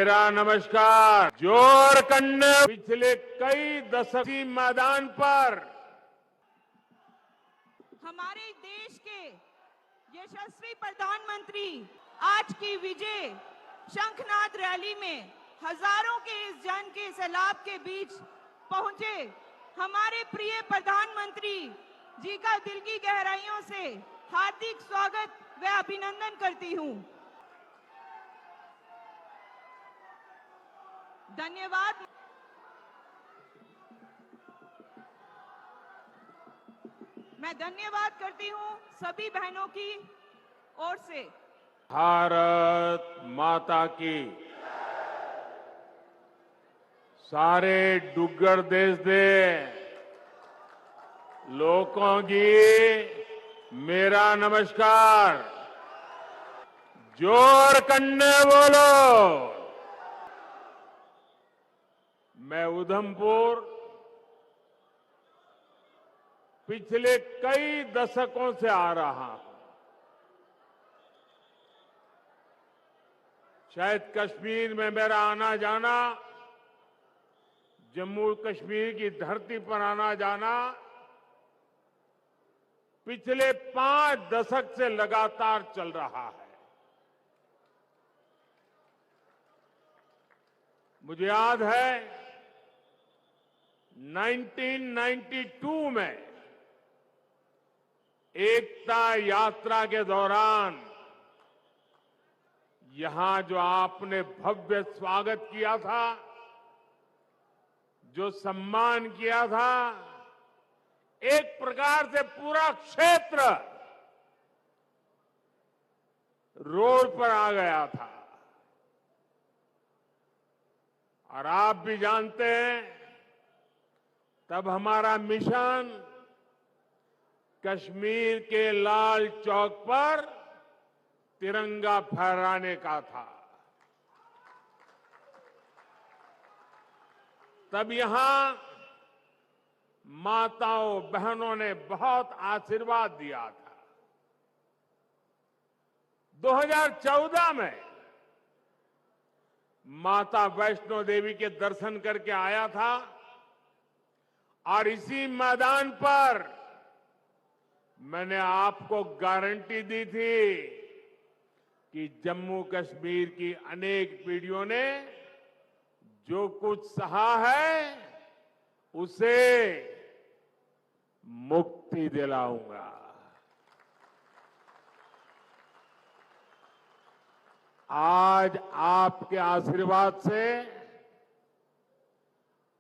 मेरा नमस्कार। जोर करने पिछले कई दशक की मैदान पर हमारे देश के यशस्वी प्रधानमंत्री आज की विजय शंखनाद रैली में हजारों के इस जन के सैलाब के बीच पहुंचे हमारे प्रिय प्रधानमंत्री जी का दिल की गहराइयों से हार्दिक स्वागत व अभिनंदन करती हूं। धन्यवाद। मैं धन्यवाद करती हूं सभी बहनों की ओर से। भारत माता की। सारे डुग्गर देश दे लोगों की मेरा नमस्कार। जोर करने बोलो। मैं उधमपुर पिछले कई दशकों से आ रहा हूं। शायद कश्मीर में मेरा आना जाना, जम्मू कश्मीर की धरती पर आना जाना पिछले 5 दशक से लगातार चल रहा है। मुझे याद है 1992 में एकता यात्रा के दौरान यहां जो आपने भव्य स्वागत किया था, जो सम्मान किया था, एक प्रकार से पूरा क्षेत्र रोड पर आ गया था। और आप भी जानते हैं तब हमारा मिशन कश्मीर के लाल चौक पर तिरंगा फहराने का था। तब यहां माताओं बहनों ने बहुत आशीर्वाद दिया था। 2014 में माता वैष्णो देवी के दर्शन करके आया था और इसी मैदान पर मैंने आपको गारंटी दी थी कि जम्मू कश्मीर की अनेक पीढ़ियों ने जो कुछ सहा है उसे मुक्ति दिलाऊंगा। आज आपके आशीर्वाद से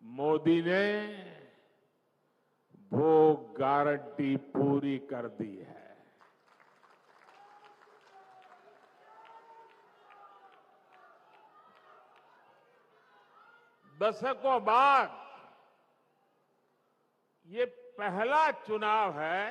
मोदी ने वो गारंटी पूरी कर दी है। दशकों बाद ये पहला चुनाव है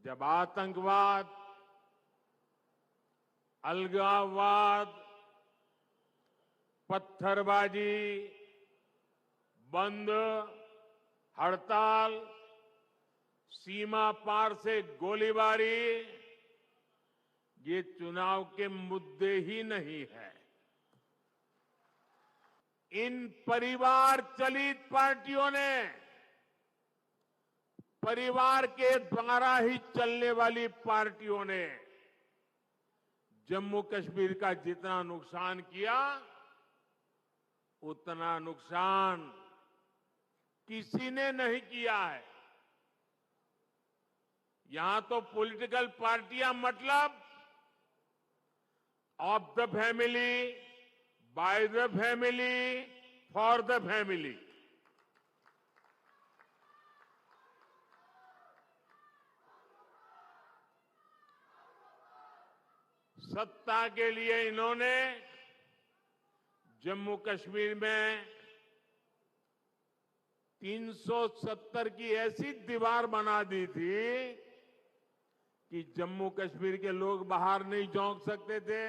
जब आतंकवाद, अलगाववाद, पत्थरबाजी, बंद, हड़ताल, सीमा पार से गोलीबारी ये चुनाव के मुद्दे ही नहीं है। इन परिवार चलित पार्टियों ने, परिवार के द्वारा ही चलने वाली पार्टियों ने जम्मू कश्मीर का जितना नुकसान किया उतना नुकसान किसी ने नहीं किया है। यहां तो पॉलिटिकल पार्टियां मतलब of the family, by the family, for the family. सत्ता के लिए इन्होंने जम्मू कश्मीर में 370 की ऐसी दीवार बना दी थी कि जम्मू कश्मीर के लोग बाहर नहीं झोंक सकते थे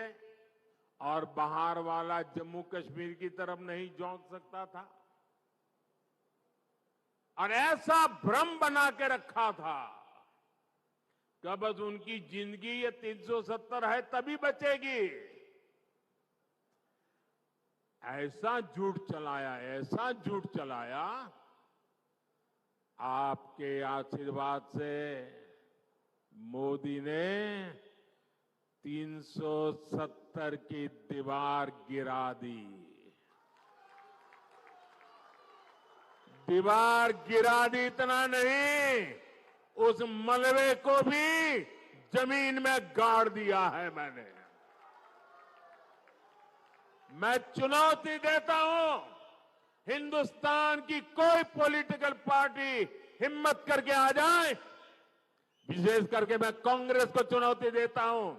और बाहर वाला जम्मू कश्मीर की तरफ नहीं झोंक सकता था। और ऐसा भ्रम बना के रखा था कि बस उनकी जिंदगी ये 370 है तभी बचेगी। ऐसा झूठ चलाया, आपके आशीर्वाद से मोदी ने 370 की दीवार गिरा दी। दीवार गिरा दी इतना नहीं, उस मलबे को भी जमीन में गाड़ दिया है मैंने। मैं चुनौती देता हूं, हिंदुस्तान की कोई पॉलिटिकल पार्टी हिम्मत करके आ जाए, विशेष करके मैं कांग्रेस को चुनौती देता हूं,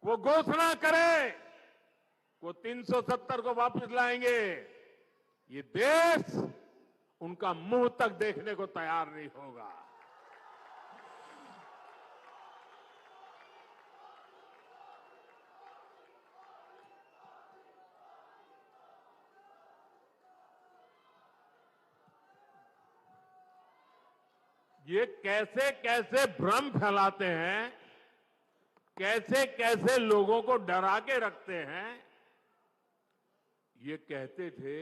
वो घोषणा करे वो 370 को वापस लाएंगे, ये देश उनका मुंह तक देखने को तैयार नहीं होगा। ये कैसे कैसे भ्रम फैलाते हैं, कैसे कैसे लोगों को डरा के रखते हैं। ये कहते थे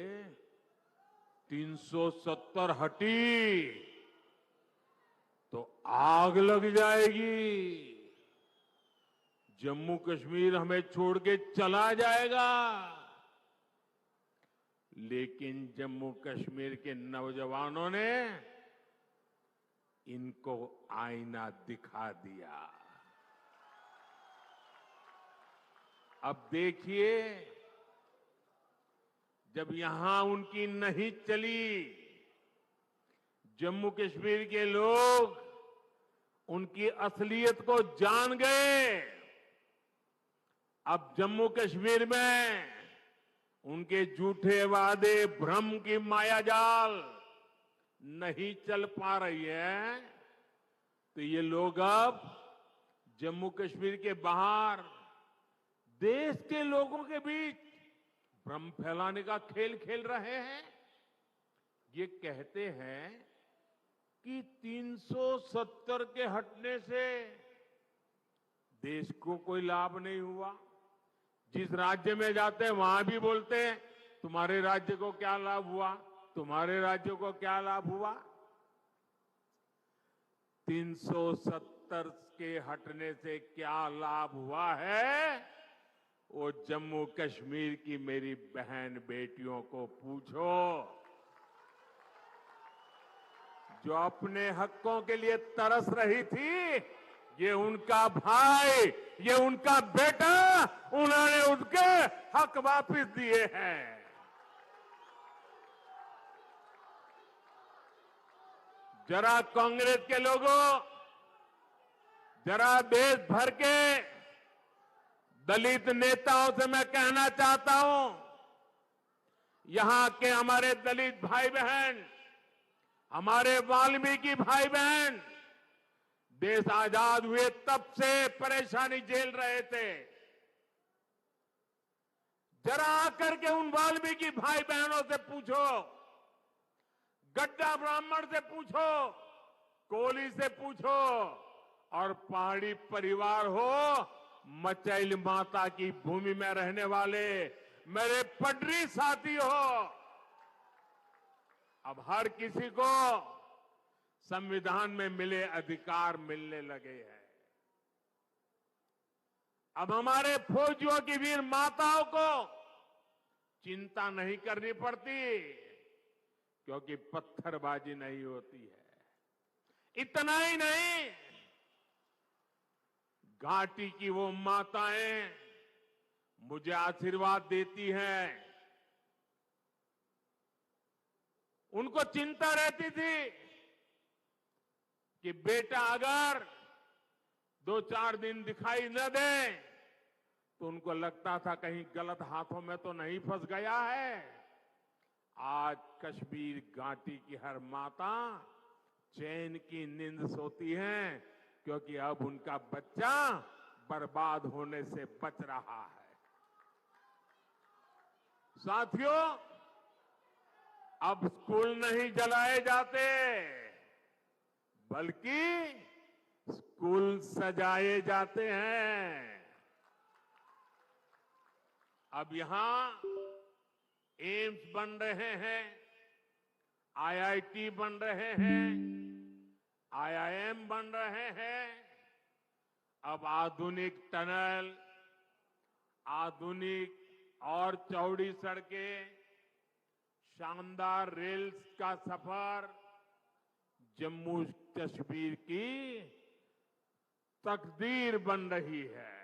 370 हटी तो आग लग जाएगी, जम्मू कश्मीर हमें छोड़ के चला जाएगा। लेकिन जम्मू कश्मीर के नौजवानों ने इनको आईना दिखा दिया। अब देखिए, जब यहां उनकी नहीं चली, जम्मू कश्मीर के लोग उनकी असलियत को जान गए। अब जम्मू कश्मीर में उनके झूठे वादे, भ्रम की मायाजाल नहीं चल पा रही है, तो ये लोग अब जम्मू कश्मीर के बाहर देश के लोगों के बीच भ्रम फैलाने का खेल खेल रहे हैं। ये कहते हैं कि 370 के हटने से देश को कोई लाभ नहीं हुआ। जिस राज्य में जाते हैं वहां भी बोलते हैं तुम्हारे राज्य को क्या लाभ हुआ, तुम्हारे राज्य को क्या लाभ हुआ। 370 के हटने से क्या लाभ हुआ है, वो जम्मू कश्मीर की मेरी बहन बेटियों को पूछो, जो अपने हकों के लिए तरस रही थी। ये उनका भाई, ये उनका बेटा, उन्होंने उनके हक वापस दिए हैं। जरा कांग्रेस के लोगों, जरा देश भर के दलित नेताओं से मैं कहना चाहता हूं, यहां के हमारे दलित भाई बहन, हमारे वाल्मीकि भाई बहन देश आजाद हुए तब से परेशानी झेल रहे थे। जरा आकर के उन वाल्मीकि भाई बहनों से पूछो, गड्ढा ब्राह्मण से पूछो, कोली से पूछो, और पहाड़ी परिवार हो, मचैल माता की भूमि में रहने वाले मेरे पटरी साथी हो, अब हर किसी को संविधान में मिले अधिकार मिलने लगे हैं। अब हमारे फौजियों की वीर माताओं को चिंता नहीं करनी पड़ती, क्योंकि पत्थरबाजी नहीं होती है। इतना ही नहीं, घाटी की वो माताएं मुझे आशीर्वाद देती हैं। उनको चिंता रहती थी कि बेटा अगर 2-4 दिन दिखाई न दे तो उनको लगता था कहीं गलत हाथों में तो नहीं फंस गया है। आज कश्मीर घाटी की हर माता चैन की नींद सोती है, क्योंकि अब उनका बच्चा बर्बाद होने से बच रहा है। साथियों, अब स्कूल नहीं जलाए जाते, बल्कि स्कूल सजाए जाते हैं। अब यहां एम्स बन रहे हैं, आईआईटी बन रहे हैं, आईआईएम बन रहे हैं। अब आधुनिक टनल, आधुनिक और चौड़ी सड़कें, शानदार रेल का सफर जम्मू कश्मीर की तकदीर बन रही है।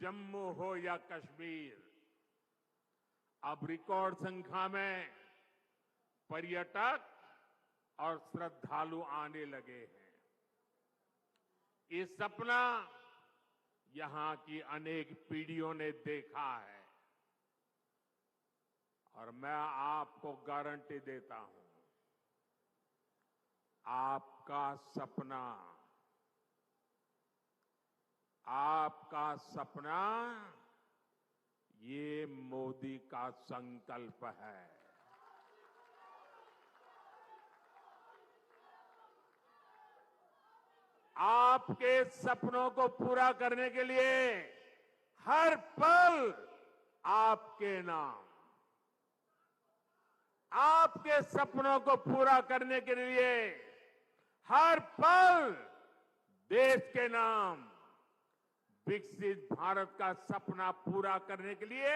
जम्मू हो या कश्मीर, अब रिकॉर्ड संख्या में पर्यटक और श्रद्धालु आने लगे हैं। ये सपना यहां की अनेक पीढ़ियों ने देखा है और मैं आपको गारंटी देता हूं, आपका सपना ये मोदी का संकल्प है। आपके सपनों को पूरा करने के लिए हर पल आपके नाम, आपके सपनों को पूरा करने के लिए हर पल देश के नाम, विकसित भारत का सपना पूरा करने के लिए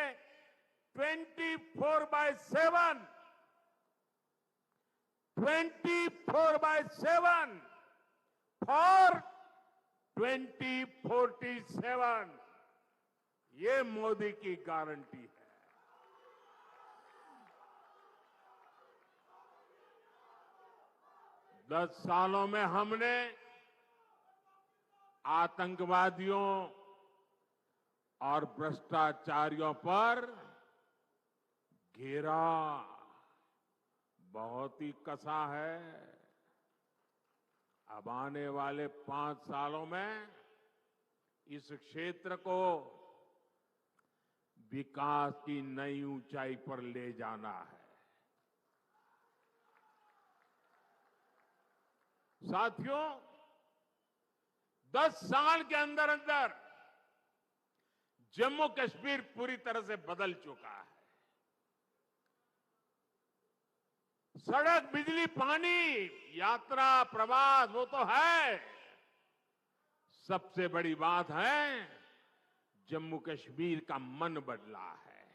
24/7 फॉर 2047 ये मोदी की गारंटी है। दस सालों में हमने आतंकवादियों और भ्रष्टाचारियों पर घेरा बहुत ही कसा है। अब आने वाले 5 सालों में इस क्षेत्र को विकास की नई ऊंचाई पर ले जाना है। साथियों, 10 साल के अंदर अंदर जम्मू कश्मीर पूरी तरह से बदल चुका है। सड़क, बिजली, पानी, यात्रा, प्रवास वो तो है। सबसे बड़ी बात है जम्मू कश्मीर का मन बदला है।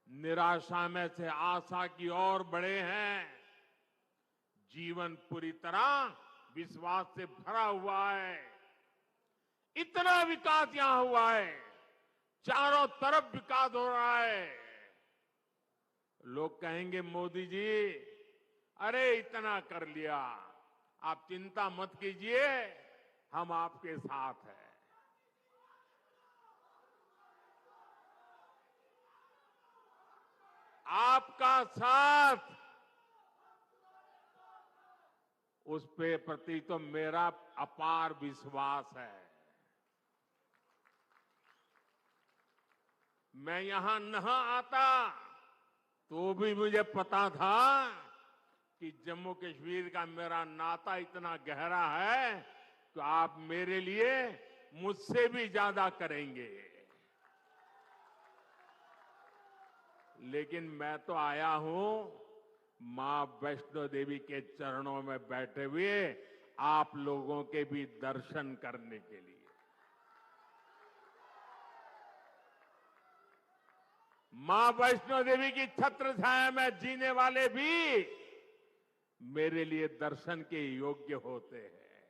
निराशा में से आशा की ओर बढ़े हैं। जीवन पूरी तरह विश्वास से भरा हुआ है। इतना विकास यहां हुआ है, चारों तरफ विकास हो रहा है। लोग कहेंगे मोदी जी अरे इतना कर लिया, आप चिंता मत कीजिए, हम आपके साथ हैं। आपका साथ, उस पे प्रति तो मेरा अपार विश्वास है। मैं यहां न आता तो भी मुझे पता था कि जम्मू कश्मीर का मेरा नाता इतना गहरा है तो आप मेरे लिए मुझसे भी ज्यादा करेंगे। लेकिन मैं तो आया हूं मां वैष्णो देवी के चरणों में बैठे हुए आप लोगों के भी दर्शन करने के लिए। मां वैष्णो देवी की छत्र छाया में जीने वाले भी मेरे लिए दर्शन के योग्य होते हैं।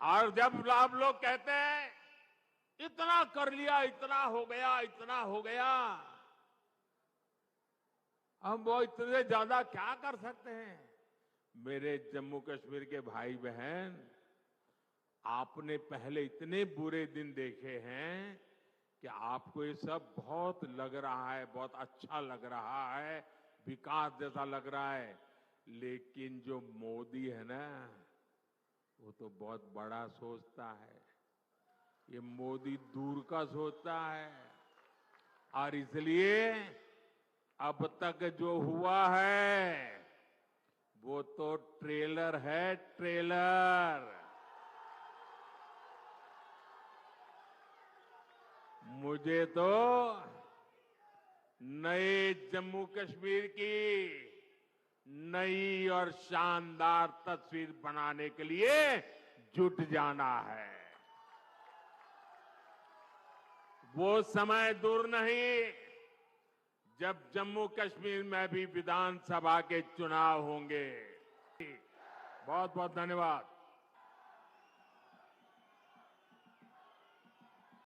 और जब आप लोग कहते हैं इतना कर लिया, इतना हो गया, इतना हो गया, हम वो इतने ज्यादा क्या कर सकते हैं? मेरे जम्मू कश्मीर के भाई बहन, आपने पहले इतने बुरे दिन देखे हैं कि आपको ये सब बहुत लग रहा है, बहुत अच्छा लग रहा है, विकास जैसा लग रहा है। लेकिन जो मोदी है ना, वो तो बहुत बड़ा सोचता है। ये मोदी दूर का सोचता है। और इसलिए अब तक जो हुआ है वो तो ट्रेलर है, ट्रेलर। मुझे तो नए जम्मू कश्मीर की नई और शानदार तस्वीर बनाने के लिए जुट जाना है। वो समय दूर नहीं जब जम्मू कश्मीर में भी विधानसभा के चुनाव होंगे। बहुत बहुत धन्यवाद।